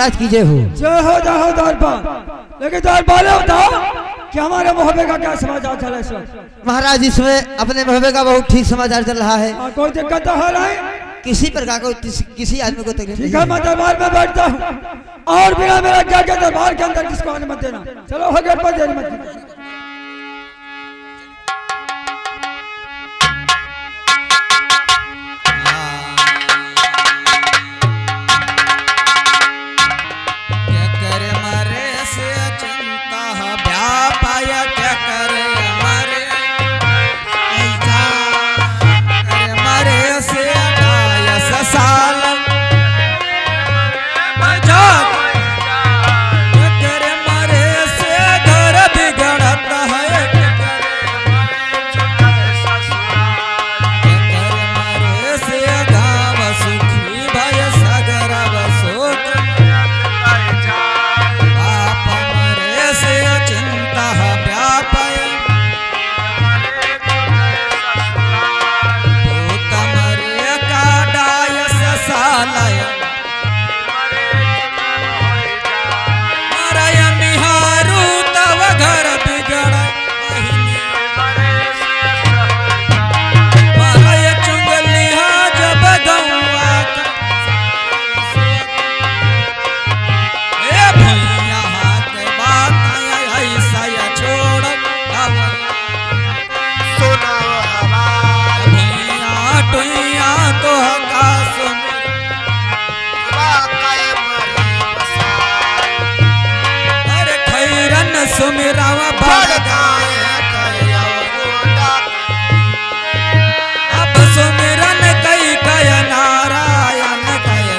महाराज की जय हो। जय हो दरबार। लेकिन दरबार बताओ कि हमारे मोहब्बे का क्या समाचार चल रहा है इस वक्त? महाराज इसमें अपने मोहब्बे का बहुत ठीक समाचार चल रहा है। कोई दिक्कत तो हो रहा है? किसी प्रकार को किसी आदमी को तकलीफ ठीक है, मैं दरबार में बैठता हूँ और बिना मेरा क्या क्या दरबार के अंदर किसको आने मत देना। चलो हो गेट पर देरी मत कीजिए। सुमिरावा बढ़ गाए अब सुमिरन कई कय नारायण कय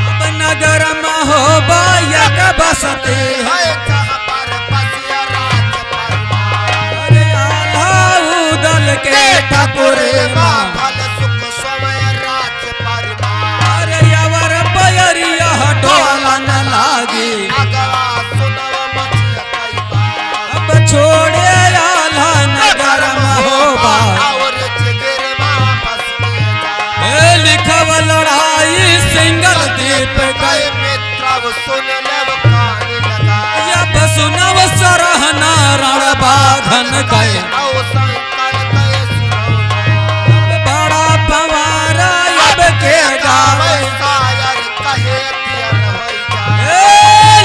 अब नगर में हो बायक बसते अरे आलाउदल के ठाकुर अरे अवर बयरिया डोलन लागी अब छोड़े आला नगर महोबा लिखव लड़ाई सिंगल दीप गए अब सुनव सरहना रण बाघन गए बड़ा पवारा अब के गावे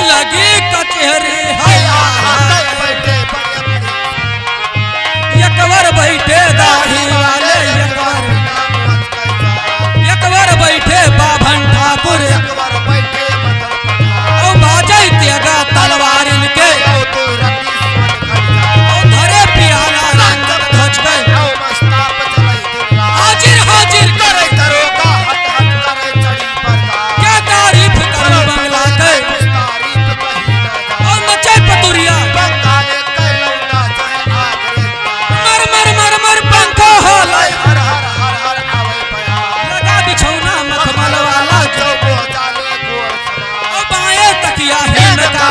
लगी कचहरी एकवर बैठे दाढ़ी वाले एकवर बैठे बाभन ठाकुर और बाजे त्यागा तलवार इनके धरे पियाला रंग ध्वज गए हाजिर हाजिर करे क्या तारीफ करूं बंगला के और मचे पतुरिया मर मर मर मर पंखो हो लगा बिछौना मखमल वाला और बाएं तकिया हिंद का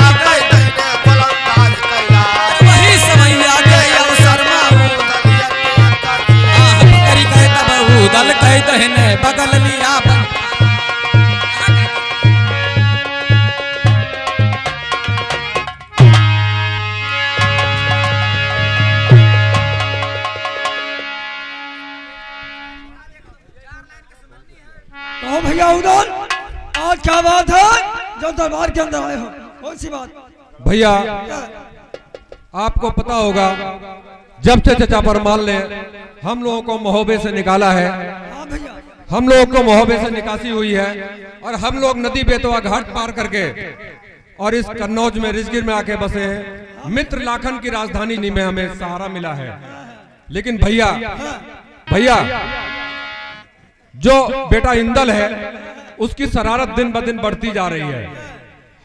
वही समैया के अवसर में करी कहे तब दल कह दहने बगल लिया कहो भैया उदल, आज क्या बात है जो दरबार के अंदर आए हो? कौन सी बात? भैया आपको पता होगा जब से चचा परमाल ने हम लोगों को मोहब्बे से निकाला है, हाँ भैया, हम लोगों को मोहब्बे से निकासी हुई है और हम लोग नदी बेतवा घाट पार करके और इस कन्नौज में रिजगिर में आके बसे हैं। मित्र लाखन की राजधानी नी में हमें सहारा मिला है। लेकिन भैया जो बेटा इंदल है उसकी शरारत दिन ब दिन बढ़ती जा रही है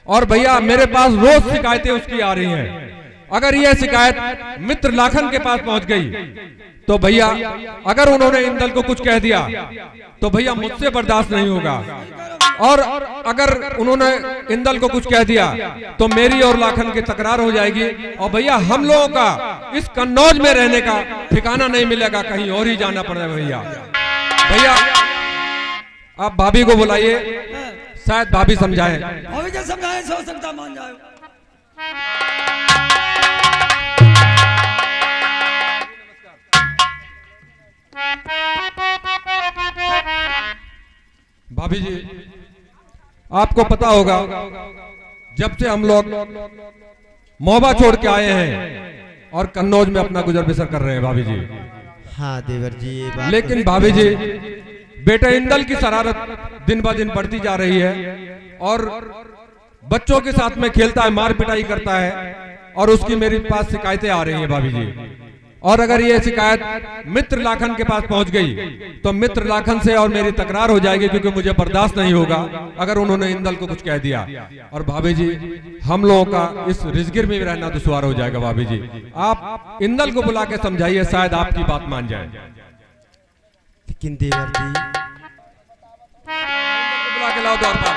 और भैया मेरे पास रोज शिकायतें उसकी आ रही हैं। अगर यह शिकायत मित्र लाखन के पास पहुंच गई तो भैया अगर उन्होंने इंदल को कुछ कह दिया तो भैया मुझसे बर्दाश्त नहीं होगा और अगर उन्होंने इंदल को कुछ कह दिया तो मेरी और लाखन की तकरार हो जाएगी और भैया हम लोगों का इस कन्नौज में रहने का ठिकाना नहीं मिलेगा, कहीं और ही जाना पड़ेगा। भैया आप भाभी को बुलाइए, शायद भाभी समझाएं। भाभी के समझाएं, हो सकता मान जाए। भाभी जी, आपको पता होगा जब से हम लोग मोहबा छोड़ के आए हैं और कन्नौज में अपना गुजर बसर कर रहे हैं भाभी जी। हाँ देवर जी, ये बात लेकिन भाभी जी, बेटा इंदल की शरारत दिन ब दिन बढ़ती जा रही है और बच्चों के साथ में खेलता है, मार पिटाई करता है और उसकी मेरे पास शिकायतें आ रही हैं भाभी जी। और अगर ये शिकायत मित्र लाखन के पास पहुंच गई तो मित्र लाखन से और मेरी तकरार हो जाएगी, क्योंकि मुझे बर्दाश्त नहीं होगा अगर उन्होंने इंदल को कुछ कह दिया। और भाभी जी, हम लोगों का इस रिजगिर में रहना दुश्वार हो जाएगा भाभी जी। आप इंदल को बुला के समझाइए, शायद आपकी बात मान जाए। लेकिन देवर जी, बुला के लाओ द्वार पर।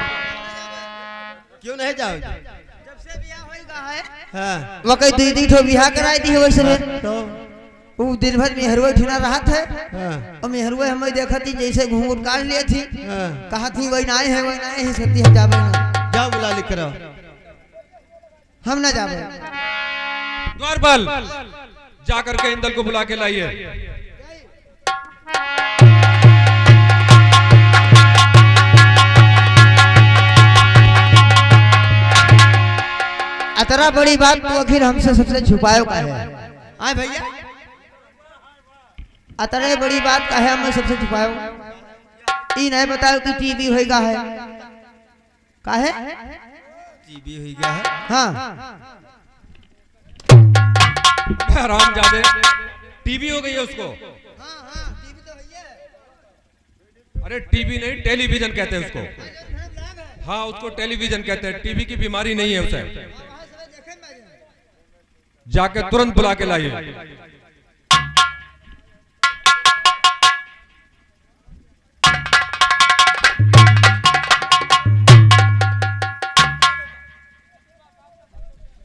क्यों नहीं जाओगे? जब से बियाह होएगा है हाँ, वकई दीदी ठो बियाह कराई दी है वैसे में तो वो दिन भर मेहरुआ ठिना रहा थे हाँ, और मेहरुआ हमें देखा थी जैसे घूंघट काट लिए थी, हाँ, कहा थी वही नाए है वही नाए है, सती है जावे ना, जाओ बुला लिख करो। हम ना जावे। द्वारपाल, जाकर के इंदल को बुला के लाइए। अतरा बड़ी बात तो आखिर हमसे सबसे छुपायो का है? आए भैया, अतरा बड़ी बात का है हमें सबसे छुपायो? ई नहीं बताओ कि टीवी होएगा है का है? टीवी हो गया है। हाँ, आराम जादे, टीवी हो गई है उसको। अरे टीवी नहीं, टेलीविजन कहते हैं उसको। हाँ, उसको टेलीविजन कहते हैं, टीवी की बीमारी नहीं है उसे। जाके तुरंत बुला के लाइए।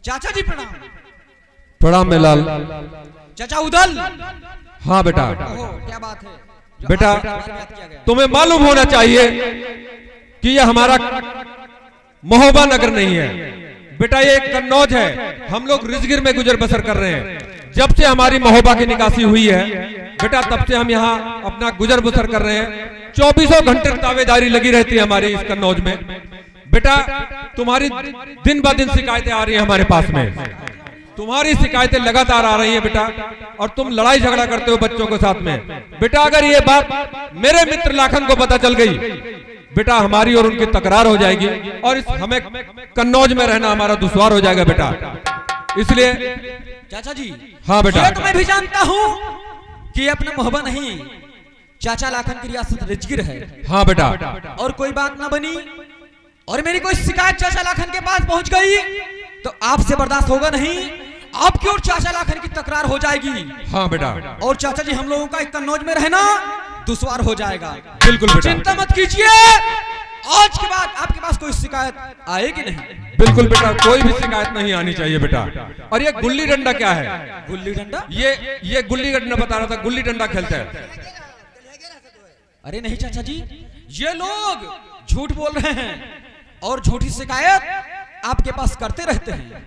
चाचा जी प्रणाम। प्रणाम मेलाल। चाचा उदल। हाँ बेटा। ओहो, क्या बात है जो बेटा, आज बात किया गया। तुम्हें मालूम होना चाहिए कि यह हमारा महोबा नगर नहीं है बेटा, ये एक कन्नौज है। हम लोग रिजगिर में गुजर बसर कर रहे हैं। जब से हमारी महोबा की निकासी हुई है बेटा, तब से हम यहाँ अपना गुजर बसर कर रहे हैं। 24 घंटे तावेदारी लगी रहती है हमारी इस कन्नौज में। बेटा, तुम्हारी दिन ब दिन शिकायतें आ रही हैं हमारे पास में, तुम्हारी शिकायतें लगातार आ रही हैं बेटा, और तुम लड़ाई झगड़ा करते हो बच्चों के साथ में। बेटा, अगर ये बात मेरे मित्र लाखन को पता चल गई बेटा, हमारी और उनकी तकरार हो जाएगी और इस हमें कन्नौज में रहना हमारा दुश्वार हो जाएगा बेटा। इसलिए चाचा जी, हाँ बेटा, ये तो मैं भी जानता हूँ कि ये अपना मोहबा नहीं, चाचा लाखन की रियासत रिजगिर है। हाँ बेटा, और कोई बात ना बनी और मेरी कोई शिकायत चाचा लाखन के पास पहुंच गई तो आपसे बर्दाश्त होगा नहीं, आपकी और चाचा लाखन की तकरार हो जाएगी। हाँ बेटा, और चाचा जी, हम लोगों का एक कन्नौज में रहना दुश्वार हो जाएगा। बिल्कुल बेटा, चिंता मत कीजिए, आज के बाद आपके पास कोई शिकायत आएगी नहीं। बिल्कुल बेटा, कोई भी शिकायत नहीं आनी चाहिए बेटा। और ये गुल्ली डंडा क्या है? गुल्ली डंडा? ये गुल्ली डंडा बता रहा था, गुल्ली डंडा खेलते हैं। अरे नहीं चाचा जी, ये लोग झूठ बोल रहे हैं और झूठी शिकायत आपके पास करते रहते हैं।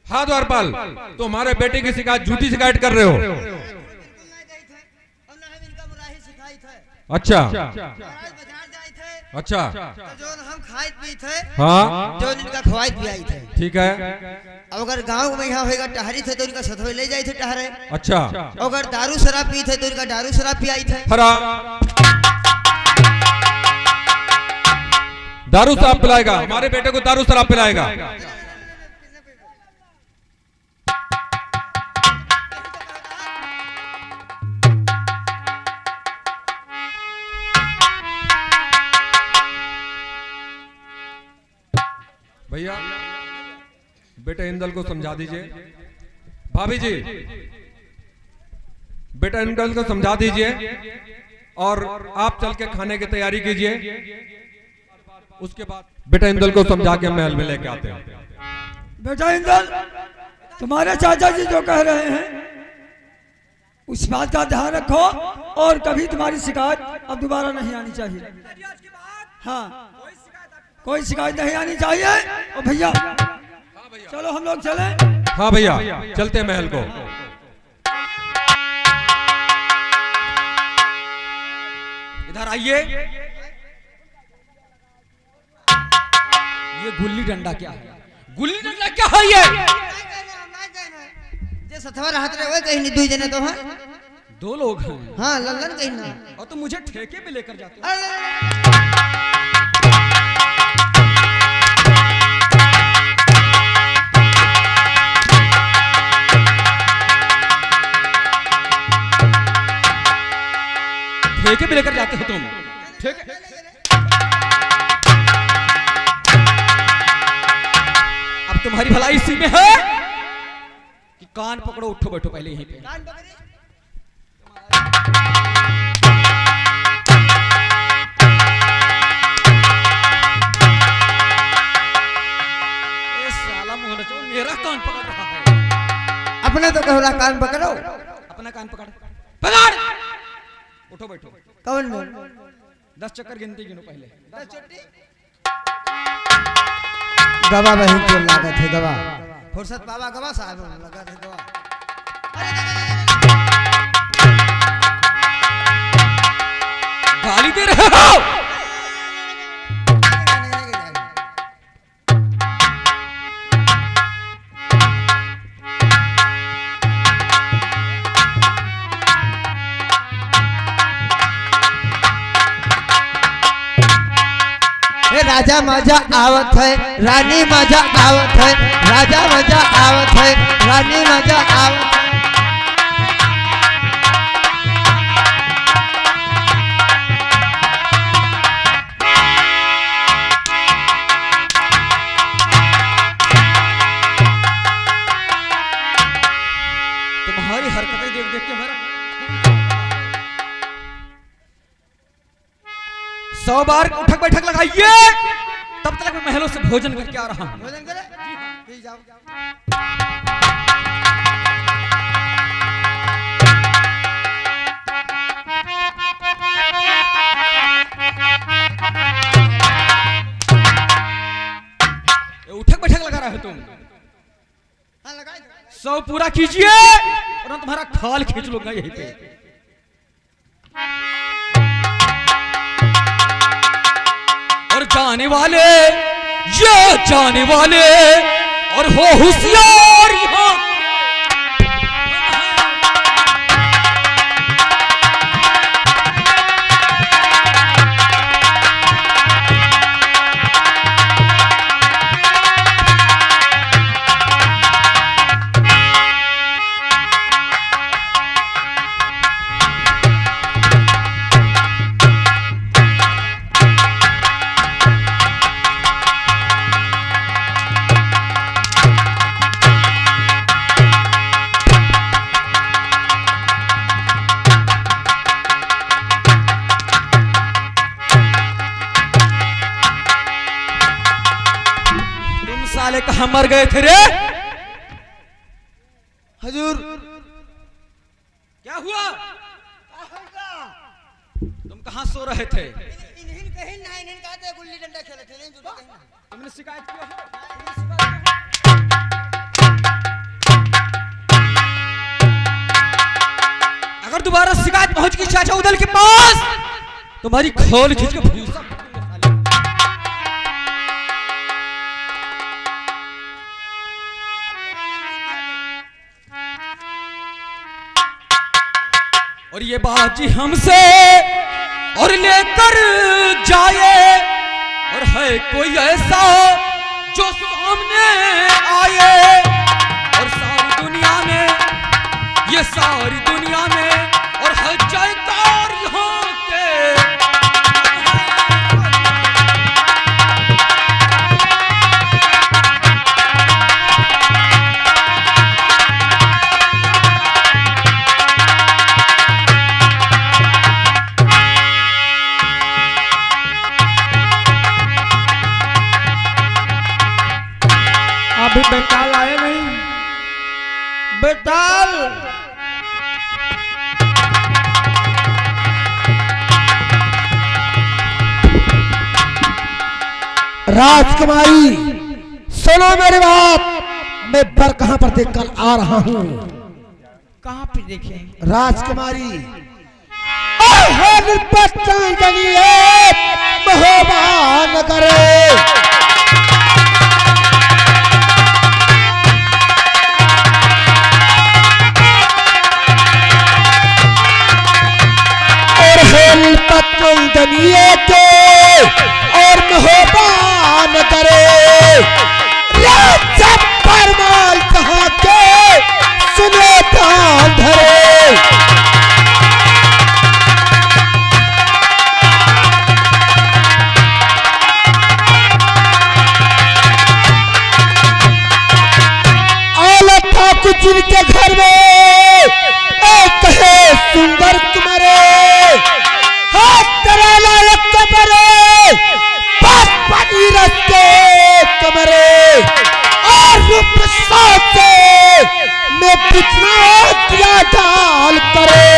हाँ द्वारपाल, तो हमारे बेटे की शिकायत, झूठी शिकायत कर रहे हो? अच्छा अच्छा, जो हम खाए पी थे, हाँ जो इनका खवाई पियाई थे, ठीक है। अगर गांव में यहाँ होएगा टहरी थे तो इनका सतवे ले जाए थे टहरे। अच्छा, अगर दारू शराब पी थे तो इनका दारू शराब पियाई थे। हरा दारू शराब पिलाएगा, हमारे बेटे को दारू शराब पिलाएगा। भैया, बेटा इंदल को समझा दीजिए। भाभी जी, बेटा इंदल को समझा दीजिए और आप चल के खाने की तैयारी कीजिए। उसके बाद बेटा इंदल को समझा के महल में लेके आते हैं। बेटा इंदल, तुम्हारे चाचा जी जो कह रहे हैं उस बात का ध्यान रखो और कभी तुम्हारी शिकायत अब दोबारा नहीं आनी चाहिए। हाँ, कोई शिकायत नहीं आनी चाहिए। और भैया चलो हम लोग चले। हाँ भैया चलते हैं महल को। इधर आइए। ये गुल्ली डंडा क्या है? गुल्ली डंडा क्या है ये? जे सथवा रहत रहे कहीं नहीं, दुई जने तो हैं। दो लोग हैं। हाँ लल्लन कहीं ना। और तुम मुझे ठेके पे लेकर जाते हो। ठेके पे लेकर जाते हो तुम। ठेके अब तुम्हारी भलाई इसी में है कि कान पकड़ो, उठो बैठो पहले यहीं पे। साला मोहन मेरा कान पकड़ रहा है। अपने तो कहो कान पकड़ो। अपना कान पकड़ पकड़। उठो बैठो। कौन में 10 चक्कर गिनती गिनो पहले। गवा बहन को लागत है गवा। फुर्सत बाबा गवा साहब लगा थे गवा। गाली दे रहे हो। राजा मजा आवत है, रानी मजा आवत है, राजा मजा आवत है, रानी मजा आवत है। तुम्हारी हरकतें देख देख के मेरा 100 बार उठक बैठक लगाइए, तब तक मैं महलों से भोजन करके आ रहा हूं। भोजन करे? ठीक जाओ। उठक बैठक लगा रहे हो तुम। हाँ लगाए। 100 पूरा कीजिए और मैं तुम्हारा खाल खींच लूंगा यहीं पे। और जाने वाले ये जाने वाले और हो होशियार यहाँ। साले कहां मर गए थे रे? हजूर क्या हुआ? तुम कहां सो रहे थे? इन्हीं कहीं ना, इन्हीं कहते गुल्ली डंडा खेले थे, नहीं तो कहीं ना। तुमने शिकायत किया है? अगर दोबारा शिकायत पहुंच गई चाचा उदल के पास, तुम्हारी खोल खींच के भूसा। और ये बाजी हमसे और लेकर जाए, और है कोई ऐसा जो सामने आए, और सारी दुनिया में, ये सारी दुनिया में, और है जयकार यहाँ के। अभी बेताल आए नहीं। बेताल राजकुमारी सुनो मेरी बात, मैं बर कहां पर देख कर आ रहा हूं। कहाँ पे देखे? राजकुमारी महोबान करे और हेल पतंदनिए के और महोबान करे राजा परमाल कहाँ के सुने कान धरे। जिनके घर में एक है सुंदर तुम्हारे हाथ तेरा लायक कमरे बात पानी रस्ते कमरे और रूप साथे में पिछना दिया डाल करे।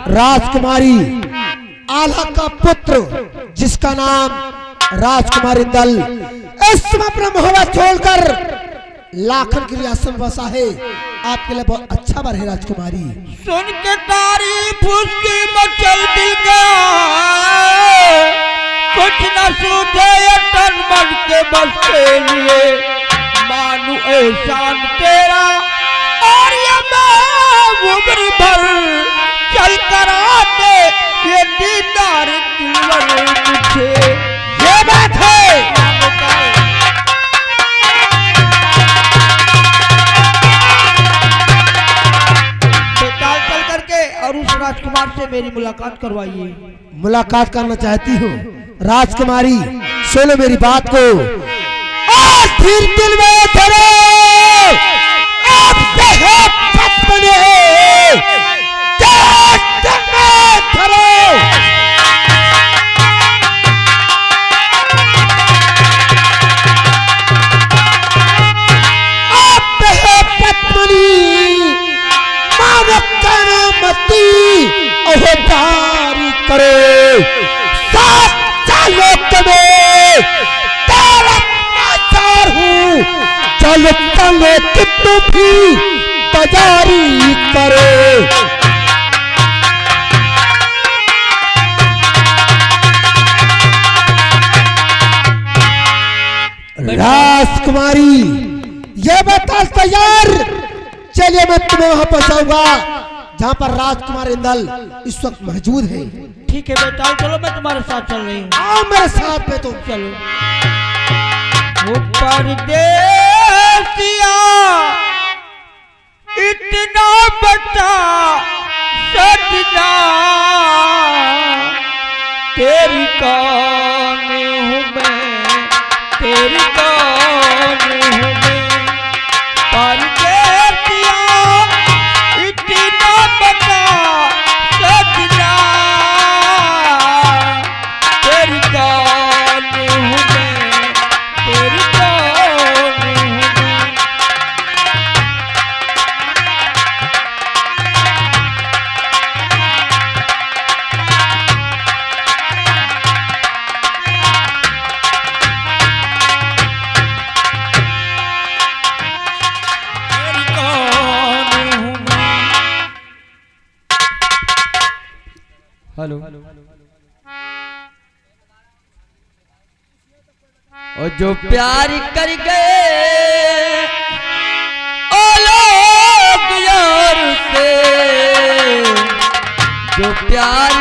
राजकुमारी आल्हा का पुत्र जिसका नाम राजकुमारी दल इस समय अपना मोहब्बत छोड़कर लाखन की रियासत में बसा है। आपके लिए बहुत अच्छा बार है राजकुमारी। सुन के तारीफ उसकी मचल दिल का कुछ न सूझे ये तन मन के बस के लिए मानू एहसान तेरा और ये मैं उम्र भर चल कर आते ये दीदार दिलवर मुझे ये बात है। बेताल चल करके और उस राजकुमार से मेरी मुलाकात करवाइए। मुलाकात करना चाहती हूँ राजकुमारी, सुनो मेरी बात को। आज फिर दिल में धरो आपसे है पत बने अवतारी करे सात सालों में तेरा समाचार हूँ चल चले कि तू भी तैयारी करे। राजकुमारी ये बता तैयार, चलिए मैं तुम्हें वहां पहुंचाऊंगा जहाँ पर राजकुमार इंदल इस वक्त मौजूद है। ठीक है बेटा चलो मैं तुम्हारे साथ चल रही हूँ। आओ मेरे साथ में तुम चलो। परदेसिया इतना बता सजना तेरी कौन हूँ मैं तेरी कौन हूँ मैं। परदेसिया इतना बता सजना तेरी कौन हूँ मैं तेरी कौन हूँ मैं। तेरी कौन हूँ मैं। हेलो और जो प्यार कर गए ओ लोग यार से जो प्यार